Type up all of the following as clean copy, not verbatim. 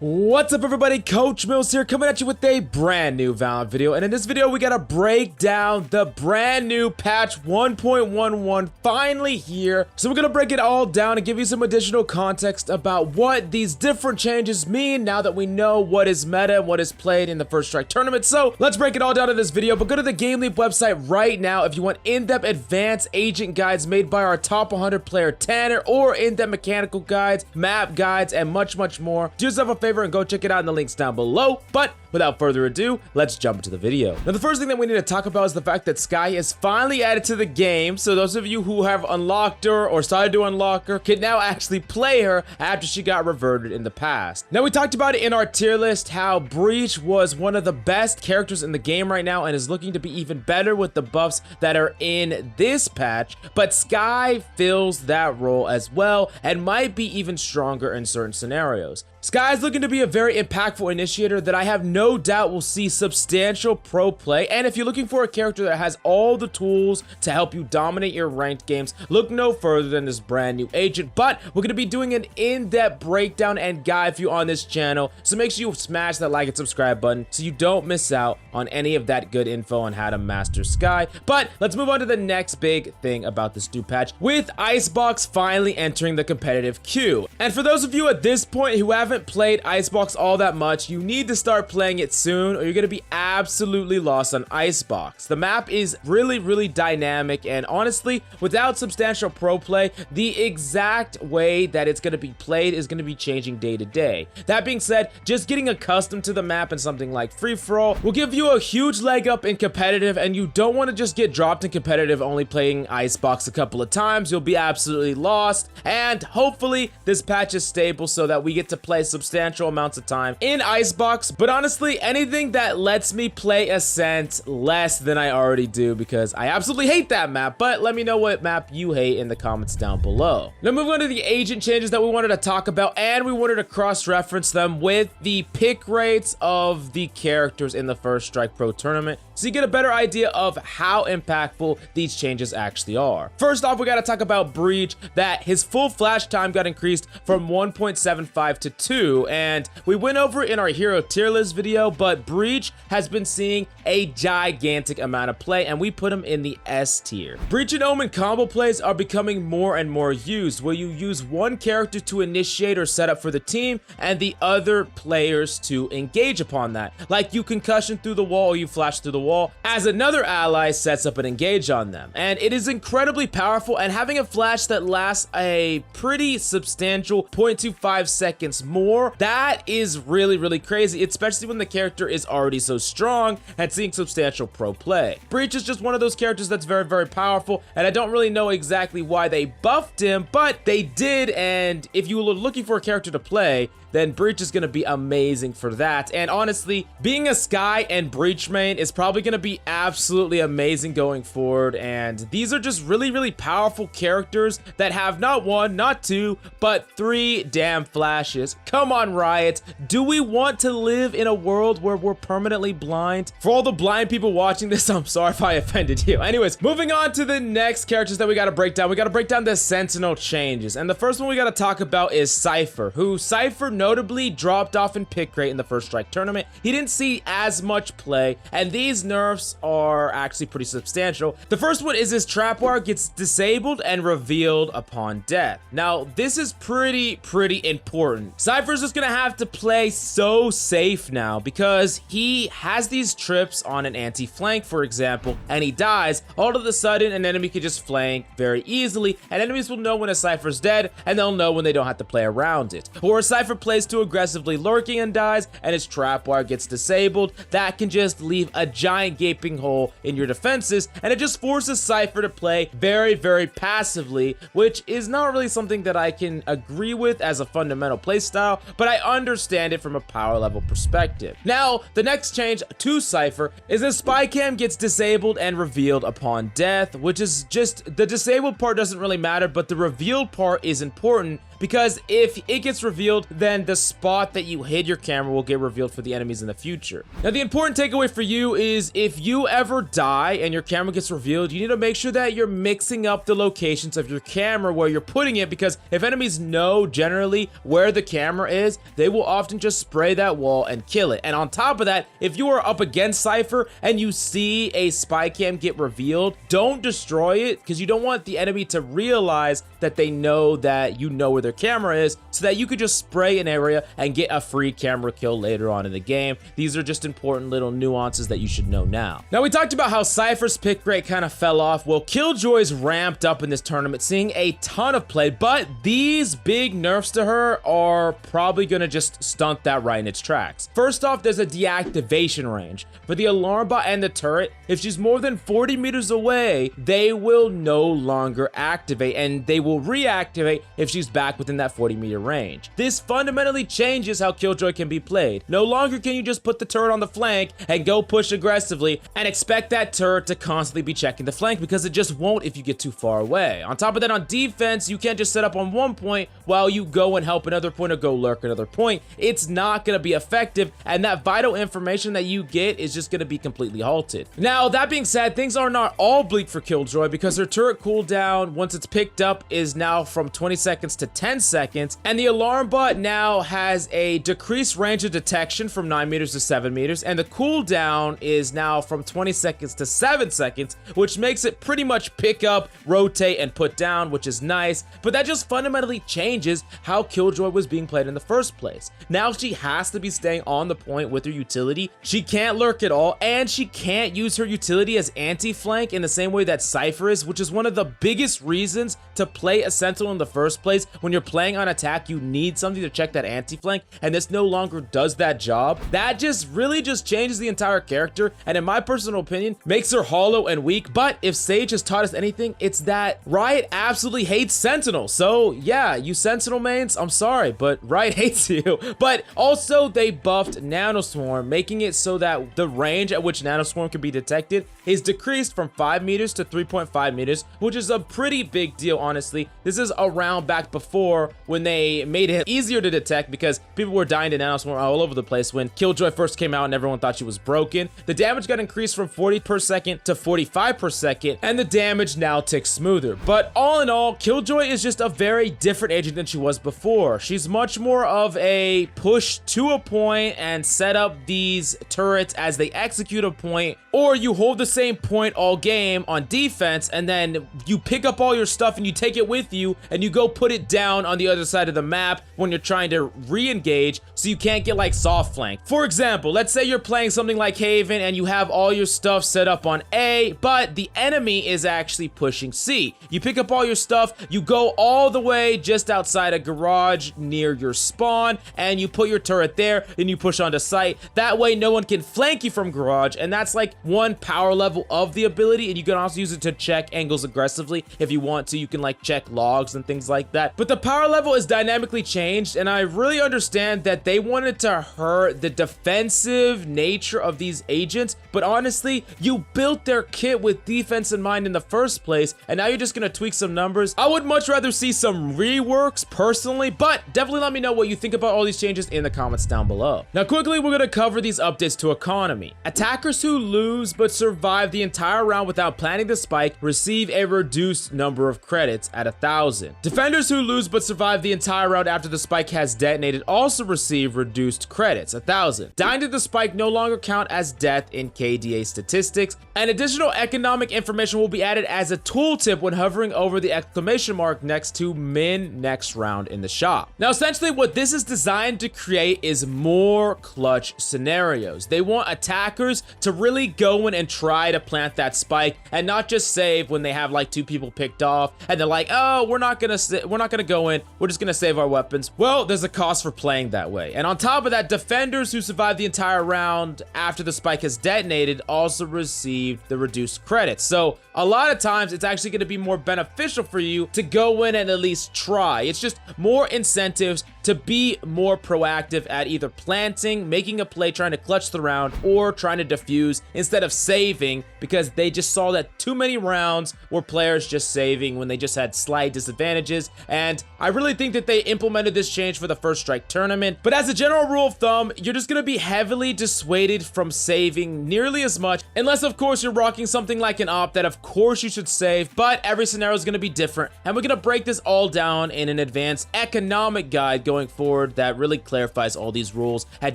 What's up everybody, Coach Mills here coming at you with a brand new Valorant video, and in this video we gotta break down the brand new patch 1.11 finally here. So we're gonna break it all down and give you some additional context about what these different changes mean now that we know what is meta and what is played in the First Strike tournament. So let's break it all down in this video, but go to the GameLeap website right now if you want in-depth advanced agent guides made by our top 100 player Tanner, or in-depth mechanical guides, map guides, and much more. Do yourself a favor and go check it out in the links down below. But without further ado, let's jump into the video. Now, the first thing that we need to talk about is the fact that Skye is finally added to the game. So those of you who have unlocked her or started to unlock her can now actually play her after she got reverted in the past. Now, we talked about it in our tier list, how Breach was one of the best characters in the game right now and is looking to be even better with the buffs that are in this patch. But Skye fills that role as well and might be even stronger in certain scenarios. Skye is looking to be a very impactful initiator that I have no doubt will see substantial pro play, and if you're looking for a character that has all the tools to help you dominate your ranked games, look no further than this brand new agent. But we're going to be doing an in-depth breakdown and guide for you on this channel, so make sure you smash that like and subscribe button so you don't miss out on any of that good info on how to master Skye. But let's move on to the next big thing about this new patch, with Icebox finally entering the competitive queue. And for those of you at this point who haven't played Icebox all that much, you need to start playing it soon or you're gonna be absolutely lost on Icebox. The map is really dynamic, and honestly, without substantial pro play, the exact way that it's gonna be played is gonna be changing day to day. That being said, just getting accustomed to the map and something like free-for-all will give you a huge leg up in competitive, and you don't want to just get dropped in competitive only playing Icebox a couple of times. You'll be absolutely lost, and hopefully this patch is stable so that we get to play substantial amounts of time in Icebox. But honestly, anything that lets me play Ascent less than I already do, because I absolutely hate that map. But let me know what map you hate in the comments down below. Now moving on to the agent changes that we wanted to talk about, and we wanted to cross-reference them with the pick rates of the characters in the First Strike Pro tournament, so you get a better idea of how impactful these changes actually are. First off, we got to talk about Breach, that his full flash time got increased from 1.75 to 2, and we went over it in our hero tier list video, but Breach has been seeing a gigantic amount of play, and we put him in the S tier. Breach and Omen combo plays are becoming more and more used, where you use one character to initiate or set up for the team and the other players to engage upon that. Like you concussion through the wall or you flash through the wall as another ally sets up and engage on them. And it is incredibly powerful, and having a flash that lasts a pretty substantial 0.25 seconds more, that is really crazy, especially when the character is already so strong and seeing substantial pro play. Breach is just one of those characters that's very powerful, and I don't really know exactly why they buffed him, but they did. And if you were looking for a character to play, then Breach is going to be amazing for that. And honestly, being a Skye and Breach main is probably going to be absolutely amazing going forward. And these are just really powerful characters that have not one, not two, but 3 damn flashes. Come on, Riot. Do we want to live in a world where we're permanently blind? For all the blind people watching this, I'm sorry if I offended you. Anyways, moving on to the next characters that we got to break down. We got to break down the Sentinel changes. And the first one we got to talk about is Cypher, who Cypher notably dropped off in pick rate in the First Strike tournament. He didn't see as much play, and these nerfs are actually pretty substantial. The first one is his trap wire gets disabled and revealed upon death. Now, this is pretty important. Cypher's just gonna have to play so safe now, because he has these trips on an anti-flank, for example, and he dies. All of a sudden, an enemy could just flank very easily, and enemies will know when a Cypher's dead, and they'll know when they don't have to play around it. Or a Cypher plays too aggressively lurking and dies, and his trap wire gets disabled, that can just leave a giant gaping hole in your defenses, and it just forces Cypher to play very passively, which is not really something that I can agree with as a fundamental playstyle, but I understand it from a power level perspective. Now, the next change to Cypher is that spy cam gets disabled and revealed upon death, which is just, the disabled part doesn't really matter, but the revealed part is important, because if it gets revealed, then the spot that you hid your camera will get revealed for the enemies in the future. Now, the important takeaway for you is if you ever die and your camera gets revealed, you need to make sure that you're mixing up the locations of your camera where you're putting it, because if enemies know generally where the camera is, they will often just spray that wall and kill it. And on top of that, if you are up against Cypher and you see a spy cam get revealed, don't destroy it, because you don't want the enemy to realize that they know that you know where their camera is, so that you could just spray an area and get a free camera kill later on in the game. These are just important little nuances that you should know now. Now, we talked about how Cypher's pick rate kind of fell off. Well, Killjoy's ramped up in this tournament, seeing a ton of play, but these big nerfs to her are probably gonna just stunt that right in its tracks. First off, there's a deactivation range. For the alarm bot and the turret, if she's more than 40 meters away, they will no longer activate, and they will reactivate if she's back within that 40-meter range. This fundamentally changes how Killjoy can be played. No longer can you just put the turret on the flank and go push aggressively and expect that turret to constantly be checking the flank, because it just won't if you get too far away. On top of that, on defense, you can't just set up on one point while you go and help another point or go lurk another point. It's not going to be effective, and that vital information that you get is just going to be completely halted. Now, that being said, things are not all bleak for Killjoy, because her turret cooldown, once it's picked up, is now from 20 seconds to 10 seconds, and the alarm bot now has a decreased range of detection from 9 meters to 7 meters, and the cooldown is now from 20 seconds to 7 seconds, which makes it pretty much pick up, rotate, and put down, which is nice, but that just fundamentally changes how Killjoy was being played in the first place. Now she has to be staying on the point with her utility. She can't lurk at all, and she can't use her utility as anti-flank in the same way that Cypher is, which is one of the biggest reasons to play a Sentinel in the first place. When you're playing on attack, you need something to check that anti-flank, and this no longer does that job. That just really just changes the entire character, and in my personal opinion, makes her hollow and weak. But if Sage has taught us anything, it's that Riot absolutely hates Sentinel. So yeah, you Sentinel mains, I'm sorry, but Riot hates you. But also, they buffed Nanoswarm, making it so that the range at which Nanoswarm can be detected is decreased from 5 meters to 3.5 meters, which is a pretty big deal, honestly. This is around back before when they made it easier to detect, because people were dying to Nanoswarm all over the place when Killjoy first came out and everyone thought she was broken. The damage got increased from 40 per second to 45 per second, and the damage now ticks smoother. But all in all, Killjoy is just a very different agent than she was before. She's much more of a push to a point and set up these turrets as they execute a point, or you hold the same point all game on defense, and then you pick up all your stuff and you take it with you and you go put it down on the other side of the map when you're trying to re-engage, so you can't get like soft flank. For example, let's say you're playing something like Haven and you have all your stuff set up on A, but the enemy is actually pushing C. You pick up all your stuff, you go all the way just outside a garage near your spawn, and you put your turret there, then you push onto site. That way no one can flank you from garage, and that's like one power level of the ability, and you can also use it to check angles aggressively if you want to. You can like check logs and things like that. But the power level is dynamically changed, and I really understand that they wanted to hurt the defensive nature of these agents, but honestly, you built their kit with defense in mind in the first place, and now you're just gonna tweak some numbers. I would much rather see some reworks personally, but definitely let me know what you think about all these changes in the comments down below. Now quickly, we're gonna cover these updates to economy. Attackers who lose but survive the entire round without planting the spike receive a reduced number of credits at 1,000. Defenders who lose but survive the entire round after the spike has detonated also receive reduced credits, 1,000. Dying to the spike no longer count as death in KDA statistics, and additional economic information will be added as a tooltip when hovering over the exclamation mark next to min next round in the shop. Now essentially what this is designed to create is more clutch scenarios. They want attackers to really go in and try to plant that spike and not just save when they have like 2 people picked off and they're like, oh, we're not gonna go in, we're just gonna save our weapons. Well, there's a cost for playing that way. And on top of that, defenders who survive the entire round after the spike has detonated also received the reduced credits. So a lot of times it's actually going to be more beneficial for you to go in and at least try. It's just more incentives to be more proactive at either planting, making a play, trying to clutch the round, or trying to defuse instead of saving, because they just saw that too many rounds were players just saving when they just had slight disadvantages. And I really think that they implemented this change for the First Strike tournament. But as a general rule of thumb, you're just gonna be heavily dissuaded from saving nearly as much, unless of course you're rocking something like an op that of course you should save, but every scenario is gonna be different. And we're gonna break this all down in an advanced economic guide going forward that really clarifies all these rules and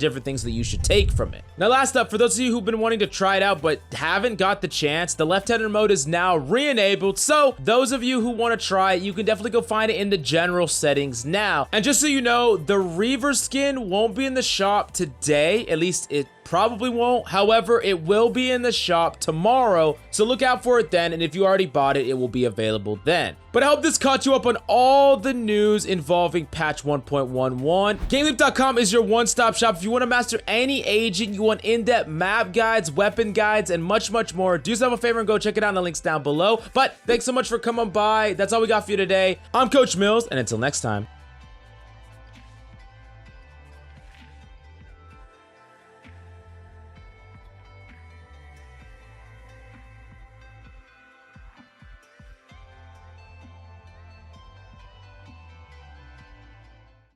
different things that you should take from it. Now last up, for those of you who've been wanting to try it out but haven't got the chance, the left-hander mode is now re-enabled. So those of you who want to try it, you can definitely go find it in the general settings now. And just so you know, the Reaver skin won't be in the shop today, at least it probably won't. However, it will be in the shop tomorrow, so look out for it then, and if you already bought it, it will be available then. But I hope this caught you up on all the news involving patch 1.11. GameLeap.com is your one-stop shop if you want to master any agent, you want in-depth map guides, weapon guides, and much, much more. Do yourself a favor and go check it out in the links down below. But thanks so much for coming by. That's all we got for you today. I'm Coach Mills, and until next time,